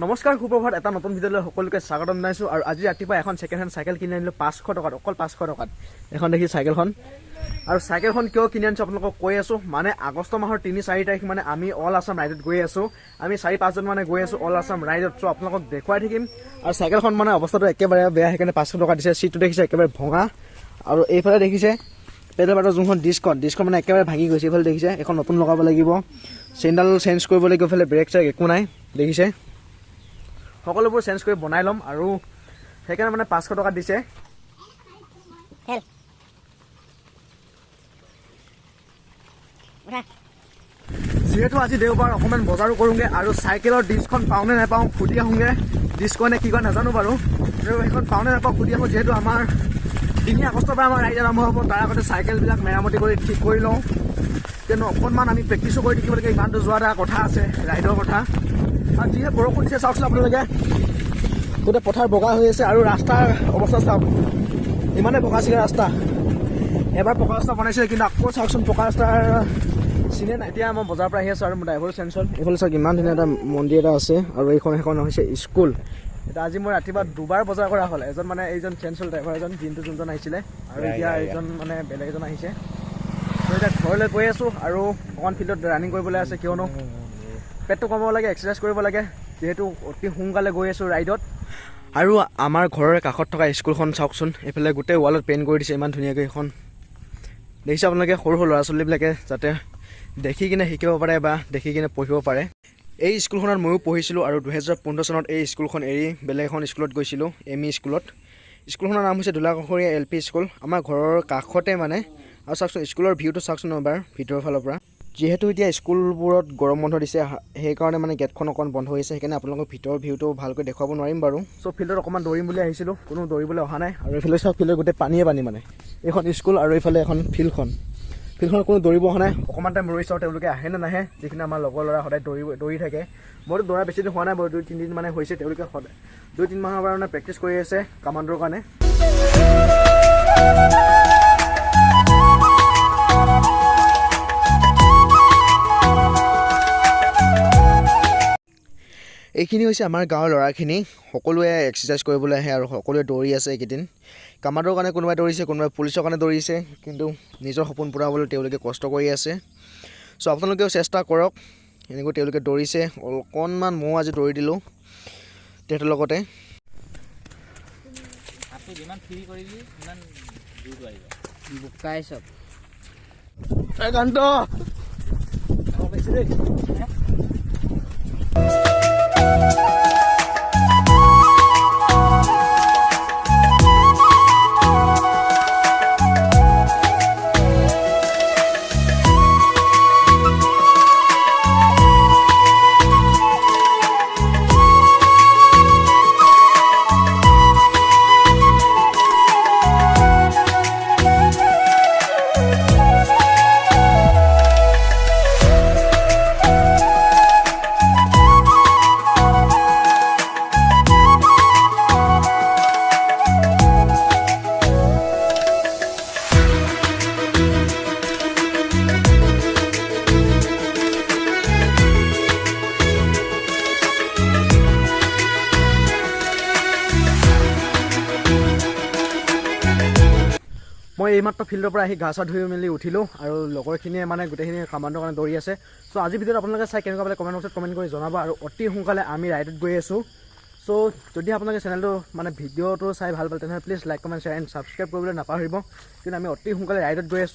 নমস্কাৰ সুপ্ৰভাত এটা নতুন ভিডিঅ'লৈ সকলোকে স্বাগতম জনাইছোঁ আৰু আজি ৰাতিপুৱা এখন ছেকেণ্ড হেণ্ড চাইকেল কিনি আনিলোঁ 500 টকাত, অকল 500 টকাত। এখন দেখি চাইকেলখন, আৰু চাইকেলখন কিয় কিনি আনিছোঁ আপোনালোকক কৈ আছোঁ। মানে আগষ্ট মাহৰ 3-4 তাৰিখ মানে আমি অল আছাম ৰাইডত গৈ আছোঁ। আমি 4-5জন মানে গৈ আছোঁ অল আছাম ৰাইডত। চ' আপোনালোকক দেখুৱাই থাকিম। আৰু চাইকেলখন মানে অৱস্থাটো একেবাৰে বেয়া, সেইকাৰণে 500 টকা দিছে। চিটটো দেখিছে একেবাৰে ভঙা, আৰু এইফালে দেখিছে পেডেল বাটৰ যোনখন ডিস্কখন মানে একেবাৰে ভাঙি গৈছে। এইফালে দেখিছে এখন নতুন লগাব লাগিব, চেইনডাল চেঞ্জ কৰিব লাগিব। এইফালে ব্ৰেক চেক একো নাই, দেখিছে সকলোবোৰ চেঞ্জ কৰি বনাই ল'ম, আৰু সেইকাৰণে মানে 500 টকা দিছে। যিহেতু আজি দেওবাৰ অকণমান বজাৰো কৰোঁগৈ, আৰু চাইকেলৰ ডিস্কখন পাওঁনে নাপাওঁ সুধি আহোঁগৈ। ডিস্ক নে কি কয় নাজানো বাৰু, আৰু সেইখন পাওঁনে নাপাওঁ সুধি আহোঁ। যিহেতু আমাৰ 3 আগষ্টৰ পৰা আমাৰ ৰাইড আৰম্ভ হ'ব, তাৰ আগতে চাইকেলবিলাক মেৰামতি কৰি ঠিক কৰি লওঁ। কিন্তু অকণমান আমি প্ৰেক্টিছো কৰি থাকিব লাগে, ইমানটো যোৱা এটা কথা আছে ৰাইডৰ কথা। আৰু যিহে বৰষুণ দিছে চাওকচোন আপোনালোকে, গোটেই পথাৰ বগা হৈ আছে, আৰু ৰাস্তাৰ অৱস্থা চাওক, ইমানে বগা আছিলে ৰাস্তা। এবাৰ পকা ৰাস্তা বনাইছিলে, কিন্তু আকৌ চাওকচোন পকা ৰাস্তাৰ চিনে নাই। এতিয়া মই বজাৰৰ পৰা আহি আছোঁ, আৰু মোৰ ড্ৰাইভাৰো চেঞ্জ হ'ল। এইফালে চাওক ইমান ধুনীয়া এটা মন্দিৰ এটা আছে, আৰু সেইখন হৈছে স্কুল। এতিয়া আজি মই ৰাতিপুৱা 2বাৰ বজাৰ কৰা হ'ল। এজন মানে এইজন চেঞ্জ হ'ল, ড্ৰাইভাৰ এজন যোনজন আহিছিলে, আৰু এতিয়া এইজন মানে বেলেগ এজন আহিছে। ত' এতিয়া ঘৰলৈ গৈ আছোঁ, আৰু অকণমান ফিল্ডত ৰানিং কৰিবলৈ আছে, কিয়নো পেটটো কমাব লাগে, এক্সাৰচাইজ কৰিব লাগে, যিহেতু অতি সোনকালে গৈ আছোঁ ৰাইডত। আৰু আমাৰ ঘৰৰ কাষত থকা স্কুলখন চাওকচোন, এইফালে গোটেই ৱালত পেইণ্ট কৰি দিছে ইমান ধুনীয়াকৈ। এখন দেখিছে আপোনালোকে, সৰু সৰু ল'ৰা ছোৱালীবিলাকে যাতে দেখি কিনে শিকিব পাৰে বা দেখি কিনে পঢ়িব পাৰে। এই স্কুলখনত ময়ো পঢ়িছিলোঁ, আৰু 2015 চনত এই স্কুলখন এৰি বেলেগ এখন স্কুলত গৈছিলোঁ, ME স্কুলত। স্কুলখনৰ নাম হৈছে দোলাকাষৰীয়া LP স্কুল, আমাৰ ঘৰৰ কাষতে মানে। আৰু চাওকচোন স্কুলৰ ভিউটো চাওকচোন এবাৰ ভিতৰৰ ফালৰ পৰা। যিহেতু এতিয়া স্কুলবোৰত গৰম বন্ধ দিছে, সেইকাৰণে মানে গেটখন অকণমান বন্ধ হৈছে, সেইকাৰণে আপোনালোকক ভিতৰৰ ভিউটো ভালকৈ দেখুৱাব নোৱাৰিম বাৰু। চ' ফিল্ডত অকণমান দৌৰিম বুলি আহিছিলোঁ, কোনো দৌৰিবলৈ অহা নাই। আৰু এইফালে চাওক, ফিল্ডত গোটেই পানীয়ে পানী মানে। এইখন স্কুল, আৰু এইফালে এখন ফিল্ডখনত কোনো দৌৰিব অহা নাই। অকণমান টাইম ৰৈ চাওঁ তেওঁলোকে আহে নে নাহে। যিখিনি আমাৰ লগৰ ল'ৰা সদায় দৌৰি থাকে। মইতো দৌৰা বেছি দিন হোৱা নাই বাৰু, 2-3 দিন মানে হৈছে। তেওঁলোকে সদায় 2-3 মাহৰ কাৰণে প্ৰেক্টিচ কৰি আছে কামাণ্ডোৰ কাৰণে। এইখিনি হৈছে আমাৰ গাঁৱৰ ল'ৰাখিনি, সকলোৱে এক্সাৰচাইজ কৰিবলৈ আহে, আৰু সকলোৱে দৌৰি আছে এইকেইদিন। কামাণ্ডোৰ কাৰণে কোনোবাই দৌৰিছে, কোনোবাই পুলিচৰ কাৰণে দৌৰিছে, কিন্তু নিজৰ সপোন পূৰাবলৈ তেওঁলোকে কষ্ট কৰি আছে। চ' আপোনালোকেও চেষ্টা কৰক, এনেকৈ তেওঁলোকে দৌৰিছে। অকণমান ময়ো আজি দৌৰি দিলোঁ তেখেতৰ লগতে। মই এইমাত্ৰ ফিল্ডৰ পৰা আহি গা চা ধুই মেলি উঠিলোঁ, আৰু লগৰখিনিয়ে মানে গোটেইখিনি কামাণ্ডোৰ কাৰণে দৌৰি আছে। চ' আজি ভিডিঅ'ত আপোনালোকে চাই কেনেকুৱা পালে কমেণ্ট বক্সত কমেণ্ট কৰি জনাব, আৰু অতি সোনকালে আমি ৰাইডত গৈ আছোঁ। চ' যদি আপোনালোকে চেনেলটো মানে ভিডিঅ'টো চাই ভাল পালে, তেনেহ'লে please like, comment, share and subscribe কৰিবলৈ নাপাহৰিব, কিন্তু আমি অতি সোনকালে ৰাইডত গৈ আছোঁ।